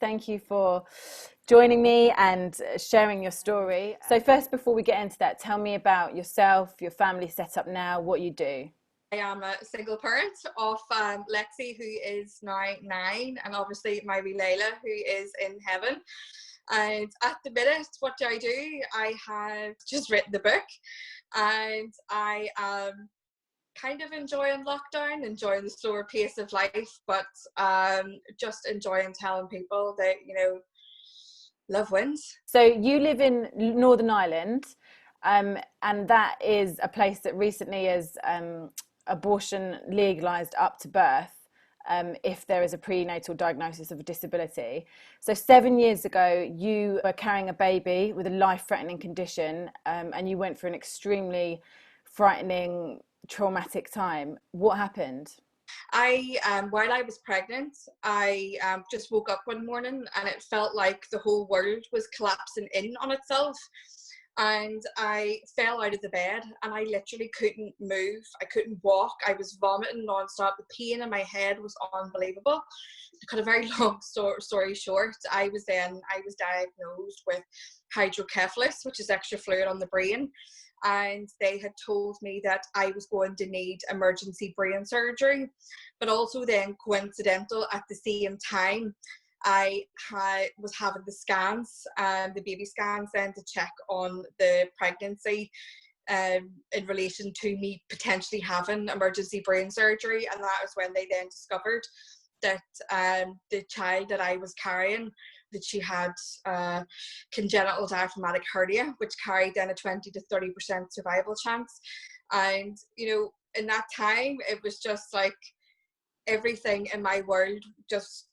Thank you for joining me and sharing your story. So first, before we get into that, tell me about yourself, your family setup now, what you do. I am a single parent of Lexi, who is now 9, and obviously my wee Layla, who is in heaven. And at the minute, what do? I have just written the book, and I am kind of enjoying lockdown, enjoying the slower pace of life, but just enjoying telling people that, love wins. So you live in Northern Ireland, and that is a place that recently is abortion legalised up to birth. If there is a prenatal diagnosis of a disability. So 7 years ago, you were carrying a baby with a life-threatening condition, and you went through an extremely frightening, traumatic time. What happened? While I was pregnant, I just woke up one morning and it felt like the whole world was collapsing in on itself. And I fell out of the bed and I literally couldn't move. I couldn't walk. I was vomiting nonstop. The pain in my head was unbelievable. To cut a very long story short, I was diagnosed with hydrocephalus, which is extra fluid on the brain. And they had told me that I was going to need emergency brain surgery. But also then coincidental, at the same time, I was having the scans, the baby scans then, to check on the pregnancy in relation to me potentially having emergency brain surgery. And that was when they then discovered that the child that I was carrying, that she had congenital diaphragmatic hernia, which carried then a 20 to 30% survival chance. And, in that time, it was just like everything in my world just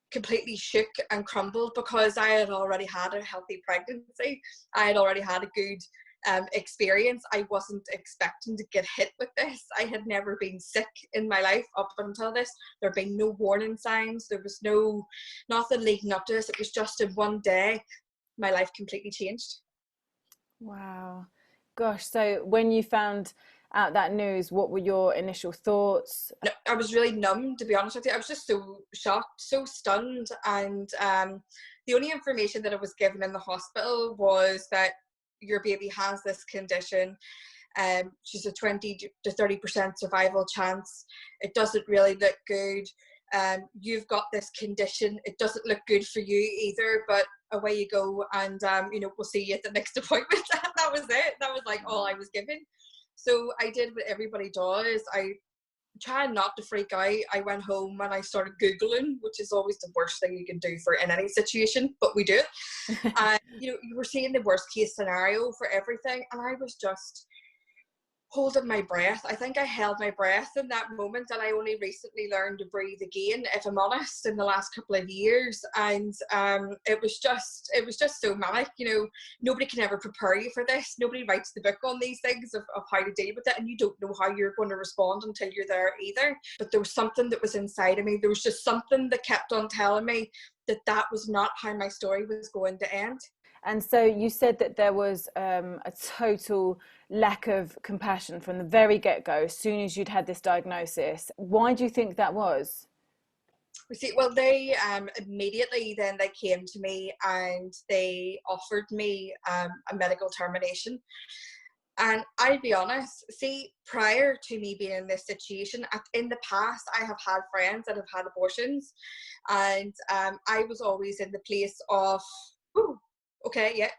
completely shook and crumbled, because I had already had a healthy pregnancy. I had already had a good experience. I wasn't expecting to get hit with this. I had never been sick in my life up until this. There had been no warning signs. There was nothing leading up to this. It was just in one day, my life completely changed. Wow. Gosh, so when you found out that news, what were your initial thoughts? I was really numb, to be honest with you. I was just so shocked, so stunned. And the only information that I was given in the hospital was that your baby has this condition. She's a 20 to 30% survival chance. It doesn't really look good. You've got this condition. It doesn't look good for you either, but away you go. And, we'll see you at the next appointment. That was it. That was like all I was given. So I did what everybody does. I tried not to freak out. I went home and I started Googling, which is always the worst thing you can do in any situation, but we do it. And you were seeing the worst case scenario for everything, and I was just holding my breath. I think I held my breath in that moment, and I only recently learned to breathe again, if I'm honest, in the last couple of years. And it was just so manic. Nobody can ever prepare you for this. Nobody writes the book on these things of how to deal with it, and you don't know how you're going to respond until you're there either. But there was something that was inside of me. There was just something that kept on telling me that was not how my story was going to end. And so you said that there was a total lack of compassion from the very get-go, as soon as you'd had this diagnosis. Why do you think that was? Well, they immediately then they came to me and they offered me a medical termination. And I'll be honest, prior to me being in this situation, in the past, I have had friends that have had abortions, and I was always in the place of, okay, yeah,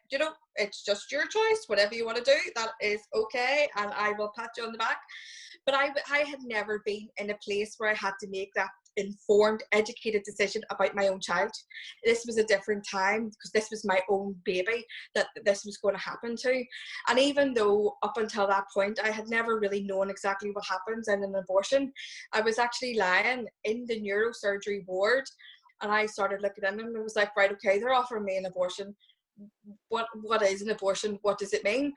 it's just your choice. Whatever you want to do, that is okay, and I will pat you on the back. But I had never been in a place where I had to make that informed, educated decision about my own child. This was a different time, because this was my own baby that this was going to happen to. And even though up until that point I had never really known exactly what happens in an abortion, I was actually lying in the neurosurgery ward, and I started looking in, and it was like, right, okay, they're offering me an abortion. What is an abortion? What does it mean?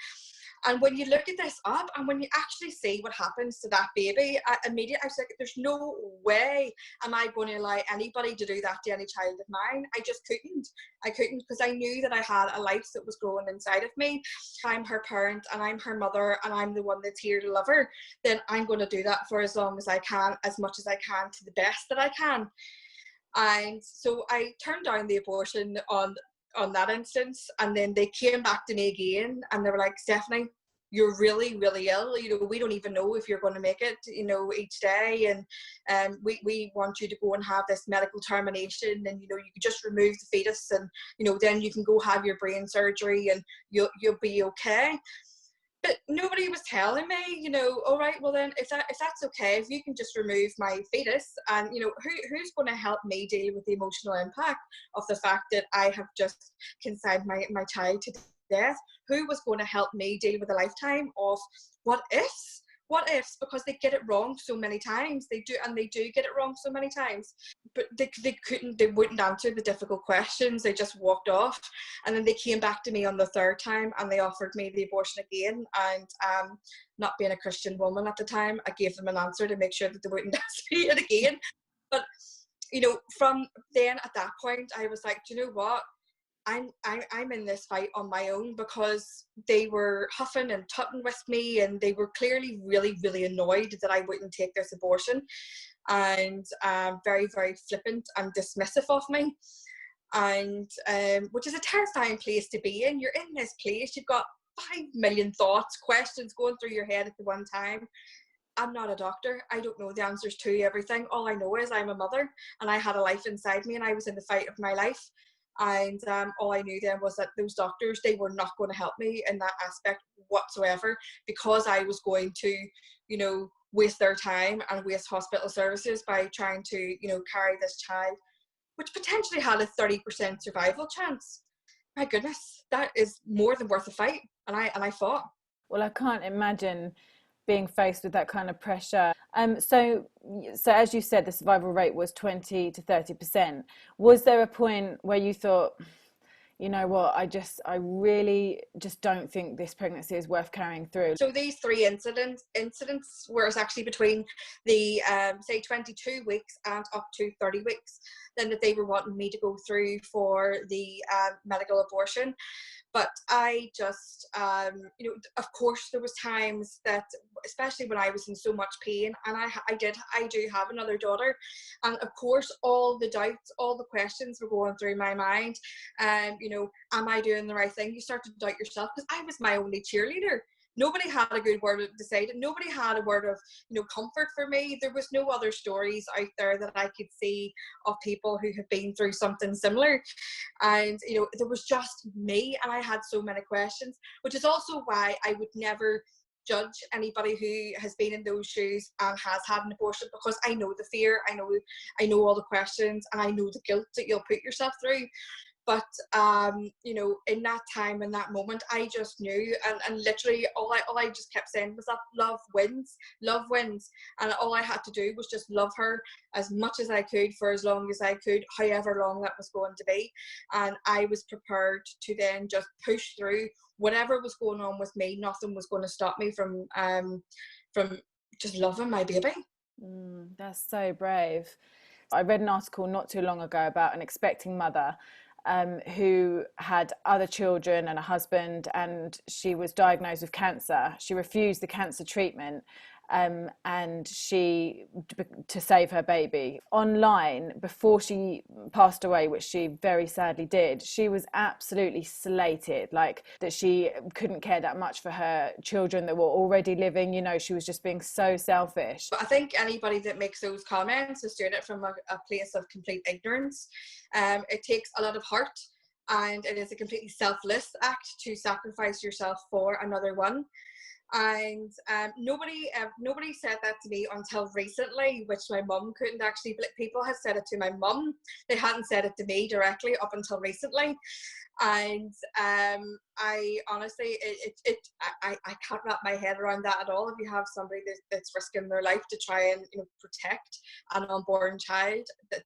And when you look at this up, and when you actually see what happens to that baby, immediately I was like, there's no way am I going to allow anybody to do that to any child of mine. I just couldn't. I couldn't, because I knew that I had a life that was growing inside of me. I'm her parent and I'm her mother, and I'm the one that's here to love her. Then I'm going to do that for as long as I can, as much as I can, to the best that I can. And so I turned down the abortion on that instance, and then they came back to me again and they were like, Stephanie, you're really, really ill. You know, we don't even know if you're going to make it, you know, each day. And we want you to go and have this medical termination, and, you know, you can just remove the fetus, and, you know, then you can go have your brain surgery and you'll be okay. But nobody was telling me, you know, all right, well then, if that's okay, if you can just remove my fetus, and, you know, who's going to help me deal with the emotional impact of the fact that I have just consigned my child to death? Who was going to help me deal with a lifetime of what ifs? What ifs? Because they get it wrong so many times. They do get it wrong so many times. But they wouldn't answer the difficult questions. They just walked off. And then they came back to me on the third time and they offered me the abortion again. And not being a Christian woman at the time, I gave them an answer to make sure that they wouldn't ask me it again. But, you know, from then at that point, I was like, do you know what? I'm in this fight on my own, because they were huffing and tutting with me, and they were clearly really, really annoyed that I wouldn't take this abortion, and very, very flippant and dismissive of me. And which is a terrifying place to be in. You're in this place, you've got 5 million thoughts, questions going through your head at the one time. I'm not a doctor. I don't know the answers to everything. All I know is I'm a mother, and I had a life inside me, and I was in the fight of my life. And all I knew then was that those doctors, they were not going to help me in that aspect whatsoever, because I was going to, you know, waste their time and waste hospital services by trying to, you know, carry this child, which potentially had a 30% survival chance. My goodness, that is more than worth a fight. And I fought. Well, I can't imagine being faced with that kind of pressure. So as you said, the survival rate was 20 to 30%. Was there a point where you thought, you know what, I really just don't think this pregnancy is worth carrying through? So these 3 incidents where it's actually between the say 22 weeks and up to 30 weeks, then that they were wanting me to go through for the medical abortion. But I just, you know, of course there was times that, especially when I was in so much pain, and I do have another daughter, and of course all the doubts, all the questions were going through my mind. You know, am I doing the right thing? You start to doubt yourself, because I was my only cheerleader. Nobody had a good word to say. Nobody had a word of, you know, comfort for me. There was no other stories out there that I could see of people who have been through something similar. And, you know, there was just me, and I had so many questions, which is also why I would never judge anybody who has been in those shoes and has had an abortion, because I know the fear, I know all the questions, and I know the guilt that you'll put yourself through. But you know, in that time, in that moment, I just knew, and literally all I just kept saying was that love wins, and all I had to do was just love her as much as I could for as long as I could, however long that was going to be. And I was prepared to then just push through whatever was going on with me. Nothing was going to stop me from just loving my baby. That's so brave. I read an article not too long ago about an expecting mother who had other children and a husband, and she was diagnosed with cancer. She refused the cancer treatment, and to save her baby. Online, before she passed away, which she very sadly did, she was absolutely slated, like that she couldn't care that much for her children that were already living. You know, she was just being so selfish. But I think anybody that makes those comments is doing it from a place of complete ignorance. It takes a lot of heart, and it is a completely selfless act to sacrifice yourself for another one. And nobody said that to me until recently, which my mum couldn't actually. People had said it to my mum. They hadn't said it to me directly up until recently. And I honestly, I can't wrap my head around that at all. If you have somebody that's risking their life to try and, you know, protect an unborn child, that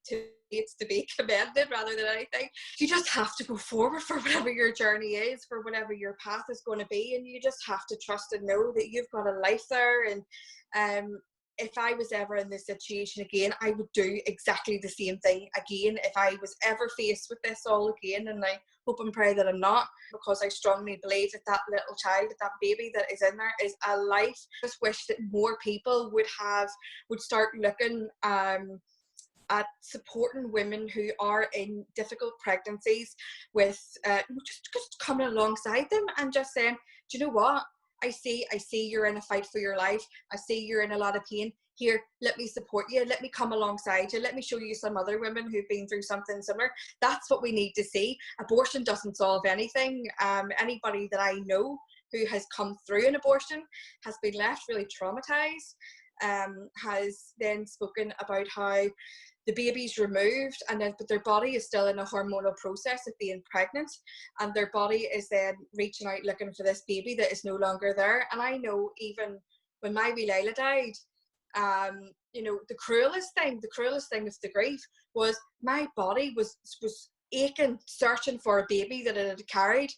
needs to be commended rather than anything. You just have to go forward for whatever your journey is, for whatever your path is going to be, and you just have to trust and know that you've got a life there. And if I was ever in this situation again, I would do exactly the same thing again. If I was ever faced with this all again, and I hope and pray that I'm not, because I strongly believe that that little child, that baby that is in there is a life. I just wish that more people would start looking at supporting women who are in difficult pregnancies with just coming alongside them and just saying, do you know what? I see you're in a fight for your life. I see you're in a lot of pain. Here, let me support you. Let me come alongside you. Let me show you some other women who've been through something similar. That's what we need to see. Abortion doesn't solve anything. Anybody that I know who has come through an abortion has been left really traumatized, has then spoken about how the baby's removed and then but their body is still in a hormonal process of being pregnant, and their body is then reaching out looking for this baby that is no longer there. And I know even when my wee Layla died, the cruelest thing of the grief was my body was aching, searching for a baby that it had carried,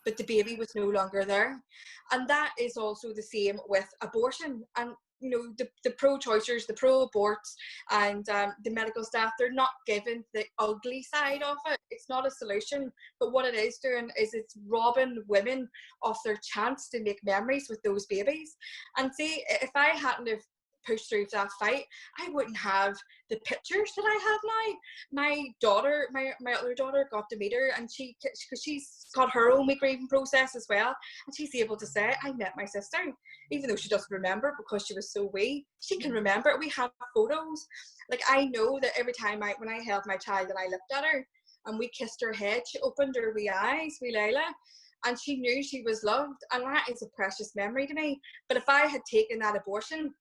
but the baby was no longer there. And that is also the same with abortion. And the pro-choicers, the pro-aborts, and the medical staff, they're not given the ugly side of it. It's not a solution, but what it is doing is it's robbing women of their chance to make memories with those babies. And see, if I hadn't have pushed through that fight, I wouldn't have the pictures that I have now. My daughter, my other daughter, got to meet her, and because she's got her own grieving process as well, and she's able to say, I met my sister, even though she doesn't remember because she was so wee. She can remember. We have photos. Like, I know that every time when I held my child and I looked at her and we kissed her head, she opened her wee eyes, wee Layla, and she knew she was loved, and that is a precious memory to me. But if I had taken that abortion,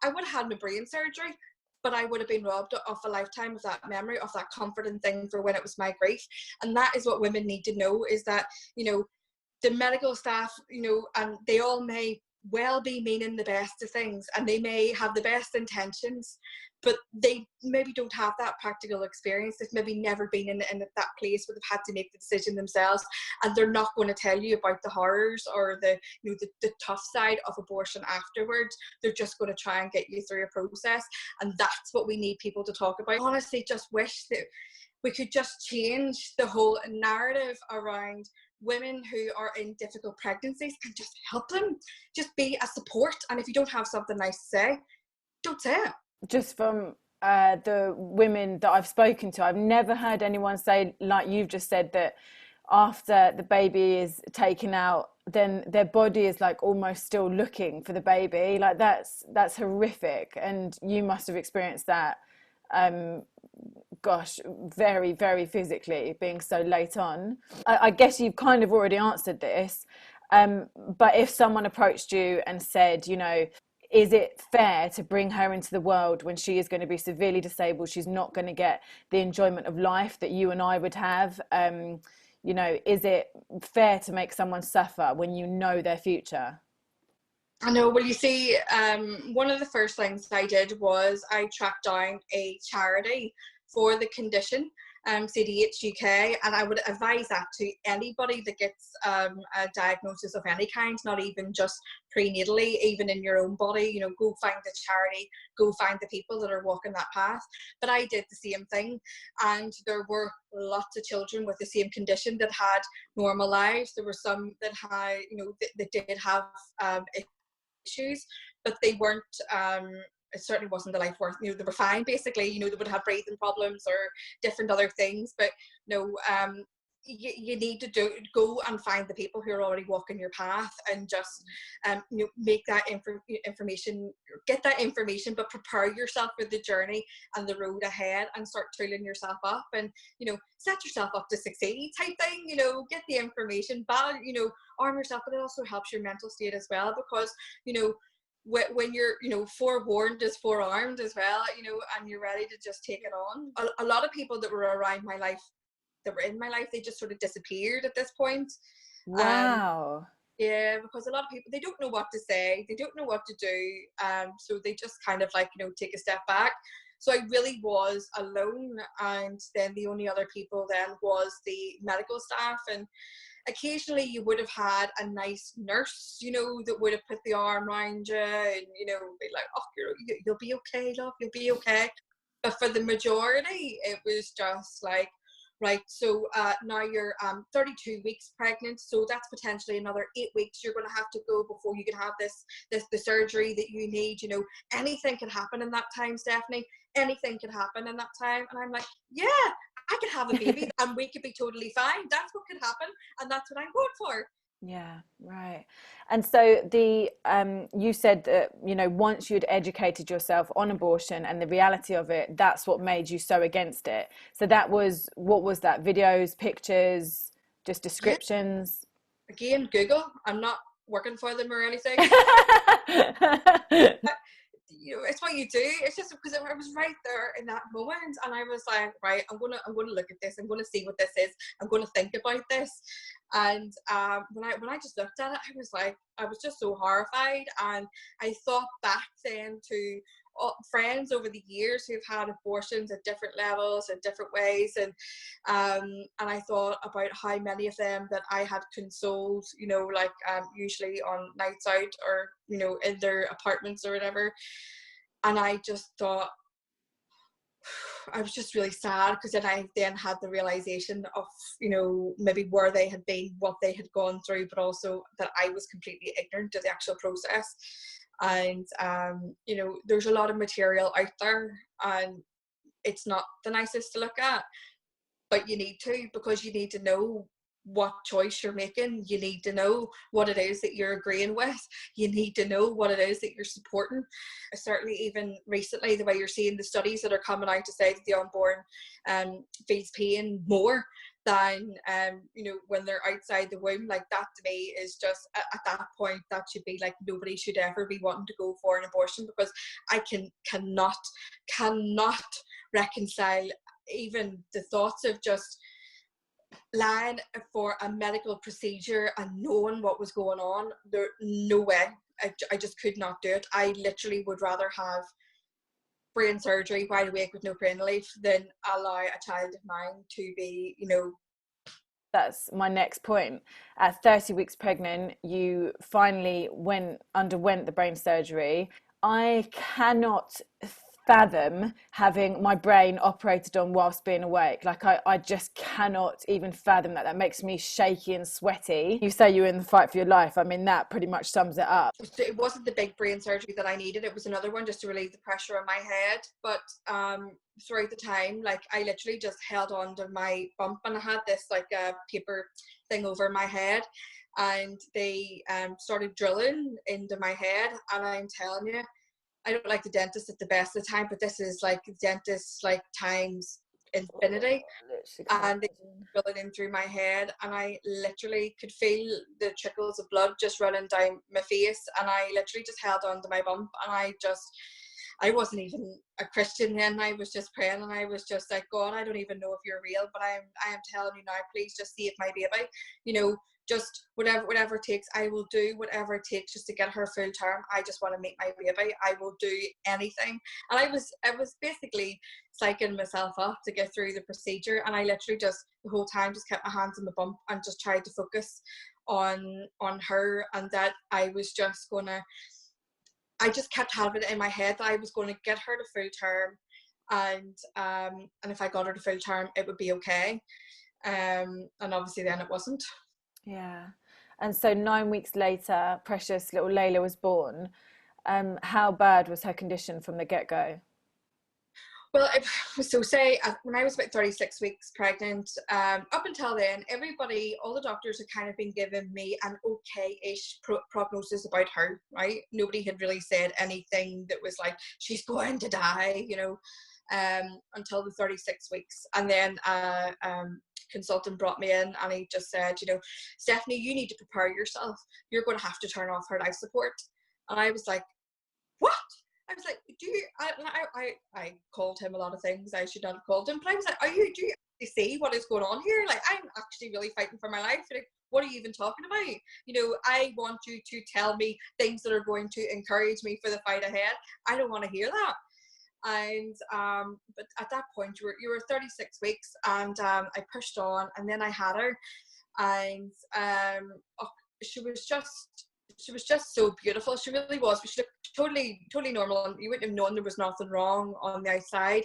I would have had my brain surgery, but I would have been robbed of a lifetime of that memory, of that comforting thing for when it was my grief. And that is what women need to know, is that, the medical staff, and they all may well be meaning the best of things, and they may have the best intentions, but they maybe don't have that practical experience. They've maybe never been in that place where they've had to make the decision themselves, and they're not going to tell you about the horrors or the tough side of abortion afterwards. They're just going to try and get you through a process, and that's what we need people to talk about. Honestly, just wish that we could just change the whole narrative around women who are in difficult pregnancies and just help them, just be a support. And if you don't have something nice to say, don't say it. Just from the women that I've spoken to, I've never heard anyone say, like you've just said, that after the baby is taken out, then their body is like almost still looking for the baby. Like that's horrific, and you must have experienced that. Gosh, very, very physically, being so late on. I guess you've kind of already answered this, but if someone approached you and said, is it fair to bring her into the world when she is going to be severely disabled? She's not going to get the enjoyment of life that you and I would have. Is it fair to make someone suffer when you know their future? I know. Well, you see, one of the first things I did was I tracked down a charity for the condition, CDH UK, and I would advise that to anybody that gets a diagnosis of any kind, not even just prenatally, even in your own body. Go find the charity, go find the people that are walking that path. But I did the same thing, and there were lots of children with the same condition that had normal lives. There were some that had, that did have issues, but they weren't, it certainly wasn't the life worth, they were fine basically, they would have breathing problems or different other things, but you need to go and find the people who are already walking your path, and just make that information, get that information, but prepare yourself for the journey and the road ahead, and start tooling yourself up, and set yourself up to succeed type thing. Get the information, arm yourself, but it also helps your mental state as well, because when you're forewarned is forearmed as well, and you're ready to just take it on. A lot of people that were around my life, that were in my life, they just sort of disappeared at this point. Wow. Yeah, because a lot of people, they don't know what to say, they don't know what to do, so they just kind of take a step back. So I really was alone, and then the only other people then was the medical staff, and occasionally you would have had a nice nurse, that would have put the arm around you and, be like, oh, you'll be okay, love, you'll be okay. But for the majority, it was just like, right, so now you're 32 weeks pregnant, so that's potentially another 8 weeks you're going to have to go before you can have the surgery that you need. You know, anything can happen in that time, Stephanie. Anything could happen in that time. And I'm like, yeah, I could have a baby and we could be totally fine. That's what could happen, and that's what I'm going for. Yeah, right. And so the you said that, you know, once you'd educated yourself on abortion and the reality of it, that's what made you so against it. So that was, what was that? Videos, pictures, just Yeah, descriptions? again, Google. I'm not working for them or anything. You know, it's what you do. It's just because I was right there in that moment, and I was like, right, I'm gonna look at this. I'm gonna see what this is. I'm gonna think about this. And when I just looked at it, I was like, I was just so horrified, and I thought back then to friends over the years who've had abortions at different levels and different ways, and I thought about how many of them that I had consoled, you know, like usually on nights out or, you know, in their apartments or whatever. And I just thought, I was just really sad, because then I had the realization of, you know, maybe where they had been, what they had gone through, but also that I was completely ignorant of the actual process. And you know, there's a lot of material out there, and it's not the nicest to look at, but you need to, because you need to know what choice you're making. You need to know what it is that you're agreeing with. You need to know what it is that you're supporting. Certainly, even recently, the way you're seeing the studies that are coming out to say that the unborn feels pain more than you know, when they're outside the womb. Like, that to me is just, at that point, that should be like, nobody should ever be wanting to go for an abortion, because I cannot reconcile even the thoughts of just lying for a medical procedure and knowing what was going on. There, no way. I just could not do it. I literally would rather have brain surgery wide awake with no brain leave than allow a child of mine to be, you know. That's my next point. At 30 weeks pregnant, you finally underwent the brain surgery. I cannot fathom having my brain operated on whilst being awake. Like, I just cannot even fathom that. That makes me shaky and sweaty. You say you're in the fight for your life. I mean, that pretty much sums it up. It wasn't the big brain surgery that I needed. It was another one just to relieve the pressure on my head. But throughout the time, like, I literally just held on to my bump, and I had this like a paper thing over my head, and they started drilling into my head. And I'm telling you, I don't like the dentist at the best of the time, but this is like dentist like times infinity. And they were drilling in through my head, and I literally could feel the trickles of blood just running down my face. And I literally just held on to my bump, and I wasn't even a Christian then. I was just praying, and I was just like, God, I don't even know if you're real, but I am telling you now, please just save my baby. You know, just whatever it takes. I will do whatever it takes just to get her full term. I just want to meet my baby. I will do anything. And I was basically psyching myself up to get through the procedure, and I literally just the whole time just kept my hands on the bump and just tried to focus on her, and that I was just gonna, I just kept having it in my head that I was going to get her to full term, and if I got her to full term, it would be okay. And obviously then it wasn't. Yeah. And so 9 weeks later, precious little Layla was born. How bad was her condition from the get-go? Well, so say when I was about 36 weeks pregnant, up until then, everybody, all the doctors had kind of been giving me an okay-ish prognosis about her, right? Nobody had really said anything that was like, she's going to die, you know, until the 36 weeks. And then consultant brought me in, and he just said, you know, Stephanie, you need to prepare yourself. You're going to have to turn off her life support. And I was like, what? I was like, I called him a lot of things I should not have called him, but I was like, do you see what is going on here? Like, I'm actually really fighting for my life. Like, what are you even talking about? You know, I want you to tell me things that are going to encourage me for the fight ahead. I don't want to hear that. And but at that point you were 36 weeks, and I pushed on, and then I had her, and oh, she was just so beautiful. She really was. She looked totally normal, and you wouldn't have known there was nothing wrong on the outside.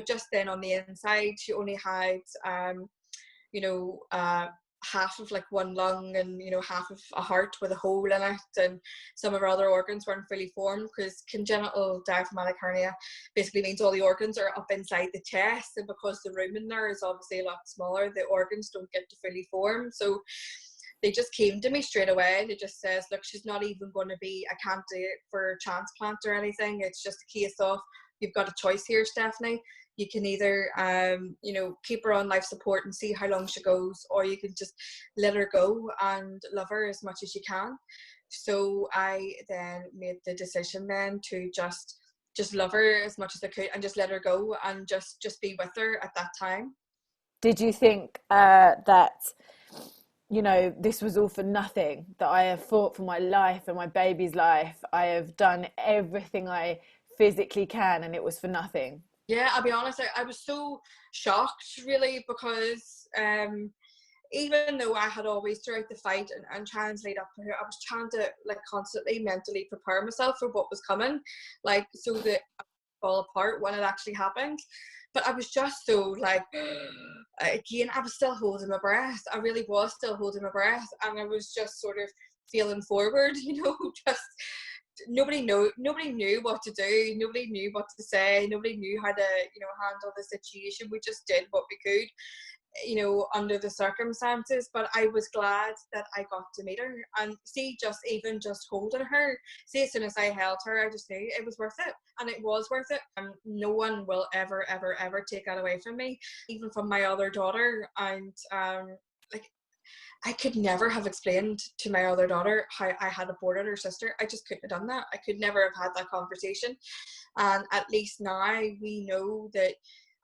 but just then on the inside she only had you know, half of like one lung and, you know, half of a heart with a hole in it, and some of her other organs weren't fully formed, because congenital diaphragmatic hernia basically means all the organs are up inside the chest, and because the room in there is obviously a lot smaller, the organs don't get to fully form. So they just came to me straight away. They just says, look, she's not even going to be a candidate for transplant or anything. It's just a case of, you've got a choice here, Stephanie. You can either, you know, keep her on life support and see how long she goes, or you can just let her go and love her as much as you can. So I then made the decision then to just love her as much as I could, and just let her go, and just be with her at that time. Did you think that, you know, this was all for nothing, that I have fought for my life and my baby's life, I have done everything I physically can, and it was for nothing? Yeah, I'll be honest, I was so shocked really, because even though I had always throughout the fight and trying to lead up to her, I was trying to like constantly mentally prepare myself for what was coming, like so that I would fall apart when it actually happened. But I was just so like, again, I was still holding my breath. I really was still holding my breath, and I was just sort of feeling forward, you know, just nobody knew what to do, nobody knew what to say, nobody knew how to, you know, handle the situation. We just did what we could, you know, under the circumstances. But I was glad that I got to meet her, and see, just even just holding her, see, as soon as I held her, I just knew it was worth it, and it was worth it. And no one will ever take that away from me, even from my other daughter. And like, I could never have explained to my other daughter how I had aborted her sister. I just couldn't have done that. I could never have had that conversation. And at least now we know that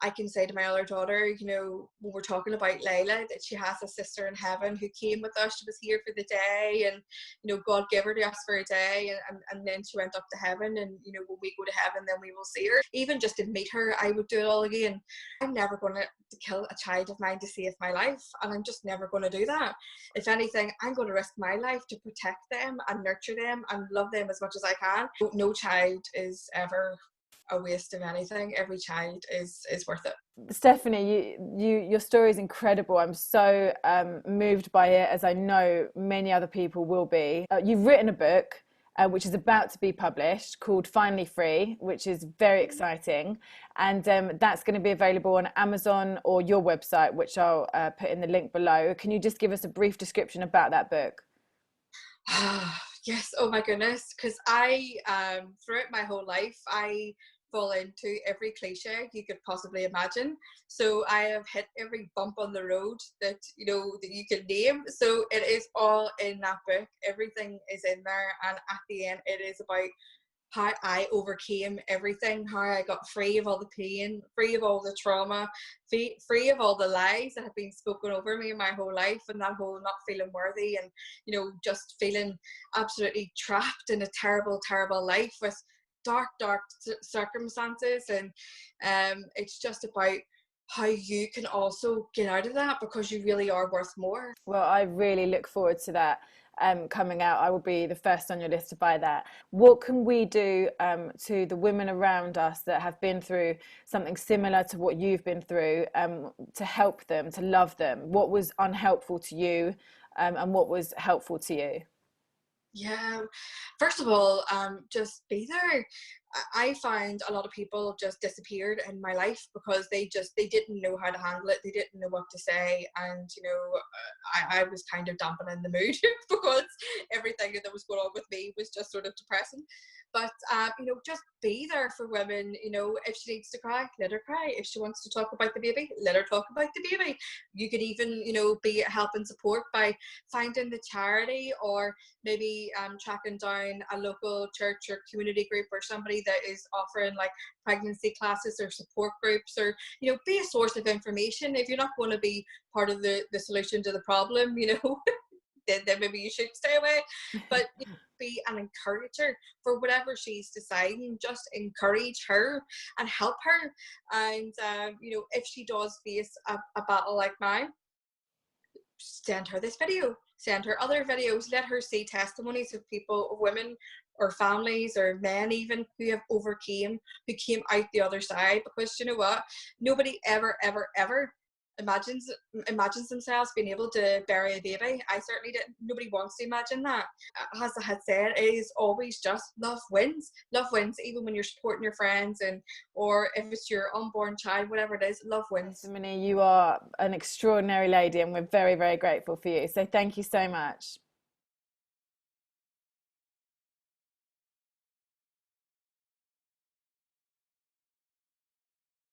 I can say to my other daughter, you know, when we're talking about Layla, that she has a sister in heaven who came with us. She was here for the day, and, you know, God gave her to us for a day, and then she went up to heaven, and, you know, when we go to heaven, then we will see her. Even just to meet her, I would do it all again. I'm never going to kill a child of mine to save my life, and I'm just never going to do that. If anything, I'm going to risk my life to protect them and nurture them and love them as much as I can. No child is ever a waste of anything. Every child is worth it. Stephanie, your story is incredible. I'm so moved by it, as I know many other people will be. You've written a book which is about to be published, called Finally Free, which is very exciting, and that's going to be available on Amazon or your website, which I'll put in the link below. Can you just give us a brief description about that book? Yes, oh my goodness, because I throughout my whole life I fall into every cliche you could possibly imagine. So I have hit every bump on the road that, you know, that you can name. So it is all in that book. Everything is in there, and at the end it is about how I overcame everything, how I got free of all the pain, free of all the trauma, free of all the lies that have been spoken over me my whole life, and that whole not feeling worthy, and, you know, just feeling absolutely trapped in a terrible life with dark circumstances. And it's just about how you can also get out of that, because you really are worth more. Well, I really look forward to that coming out. I will be the first on your list to buy that. What can we do to the women around us that have been through something similar to what you've been through, to help them, to love them? What was unhelpful to you, and what was helpful to you? Yeah, first of all, just be there. I find a lot of people just disappeared in my life because they didn't know how to handle it. They didn't know what to say, and, you know, I was kind of dampening the mood because everything that was going on with me was just sort of depressing. But you know, just be there for women. You know, if she needs to cry, let her cry. If she wants to talk about the baby, let her talk about the baby. You could even, you know, be a help and support by finding the charity, or maybe tracking down a local church or community group, or somebody that is offering like pregnancy classes or support groups, or, you know, be a source of information. If you're not going to be part of the solution to the problem, you know, then maybe you should stay away. But, you know, be an encourager for whatever she's deciding. Just encourage her and help her. And you know, if she does face a battle like mine, send her this video. send her other videos, let her see testimonies of people, of women or families or men even, who have overcame, who came out the other side. Because you know what, nobody ever ever ever imagines themselves being able to bury a baby. I certainly didn't. Nobody wants to imagine that. As I had said, it is always just love wins. Love wins, even when you're supporting your friends, and or if it's your unborn child, whatever it is, love wins. Minnie, you are an extraordinary lady, and we're very, very grateful for you. So thank you so much.